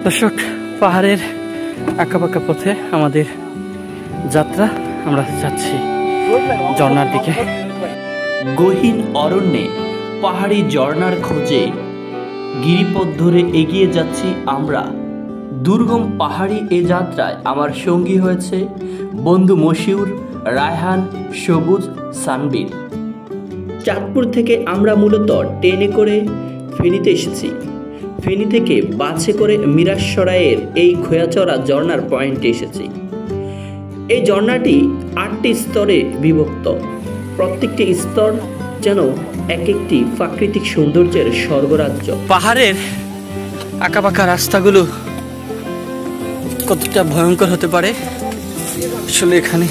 দর্শক, পাহাড়ের আঁকাবাঁকা পথে আমাদের যাত্রা, আমরা যাচ্ছি ঝর্ণার দিকে। গহীন অরণ্যে পাহাড়ি ঝর্ণার খোঁজে গিরিপথ ধরে এগিয়ে যাচ্ছি আমরা। দুর্গম পাহাড়ি এ যাত্রায় আমার সঙ্গী হয়েছে বন্ধু মশিউর, রায়হান, সবুজ, সানবীর। চাঁদপুর থেকে আমরা মূলত ট্রেনে করে ফেনীতে এসেছি। ফেনী থেকে বাসে করে মিরাশরাইয়ের এই খোয়াচরা ঝর্ণার পয়েন্টে এসেছি। এই ঝর্ণাটি ৮টি স্তরে বিভক্ত। প্রত্যেকটি স্তর যেন এক একটি প্রাকৃতিক সৌন্দর্যের স্বর্গরাজ্য। পাহাড়ের আঁকাবাঁকা রাস্তাগুলো কতটা ভয়ঙ্কর হতে পারে আসলে এখানে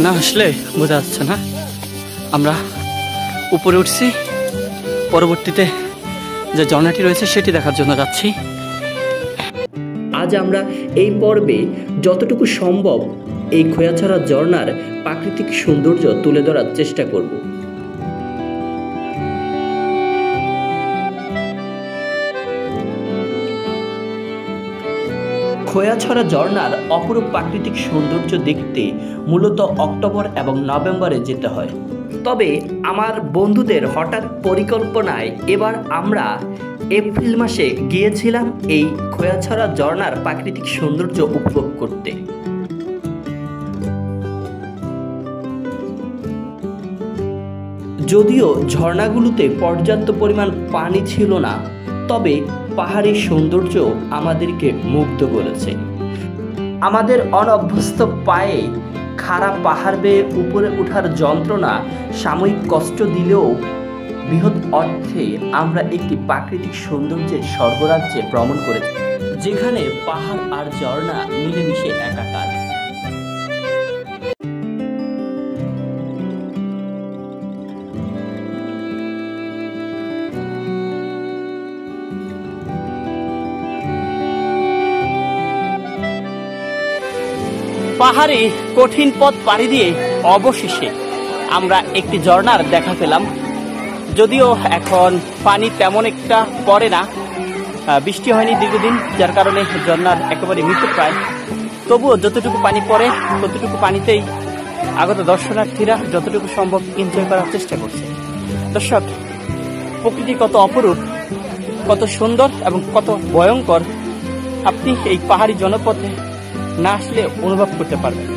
না আসলে বোঝা যাচ্ছে না। আমরা উপরে উঠছি, পরবর্তীতে যে ঝর্ণাটি রয়েছে সেটি দেখার জন্য যাচ্ছি। আজ আমরা এই পর্বে যতটুকু সম্ভব এই খোয়াছড়া ঝর্ণার প্রাকৃতিক সৌন্দর্য তুলে ধরার চেষ্টা করব। খোয়াছড়া ঝর্ণার অপরূপ প্রাকৃতিক সৌন্দর্য দেখতে মূলত অক্টোবর এবং নভেম্বরে যেতে হয়। তবে আমার বন্ধুদের হঠাৎ পরিকল্পনায় এবার আমরা এপ্রিল মাসে গিয়েছিলাম এই খোয়াছড়া ঝর্ণার প্রাকৃতিক সৌন্দর্য উপভোগ করতে। যদিও ঝর্ণাগুলোতে পর্যাপ্ত পরিমাণ পানি ছিল না, তবে পাহাড়ি সৌন্দর্য আমাদেরকে মুগ্ধ করেছে। আমাদের অনভ্যস্ত পায়ে খাড়া পাহাড় বেয়ে উপরে ওঠার যন্ত্রণা সাময়িক কষ্ট দিলেও বৃহৎ অর্থে আমরা একটি প্রাকৃতিক সৌন্দর্যের স্বর্গরাজ্যে ভ্রমণ করেছি, যেখানে পাহাড় আর ঝর্ণা মিলেমিশে একাকার। পাহাড়ে কঠিন পথ পাড়ি দিয়ে অবশেষে আমরা একটি ঝর্ণার দেখা পেলাম। যদিও এখন পানি তেমন একটা পড়ে না, বৃষ্টি হয়নি দীর্ঘদিন, যার কারণে ঝর্ণার একেবারে মৃত্যু প্রায়। তবুও যতটুকু পানি পড়ে ততটুকু পানিতেই আগত দর্শনার্থীরা যতটুকু সম্ভব এনজয় করার চেষ্টা করছে। দর্শক, প্রকৃতি কত অপরূপ, কত সুন্দর এবং কত ভয়ঙ্কর, আপনি এই পাহাড়ি জনপথে না আসলে অনুভব করতে পারবেন।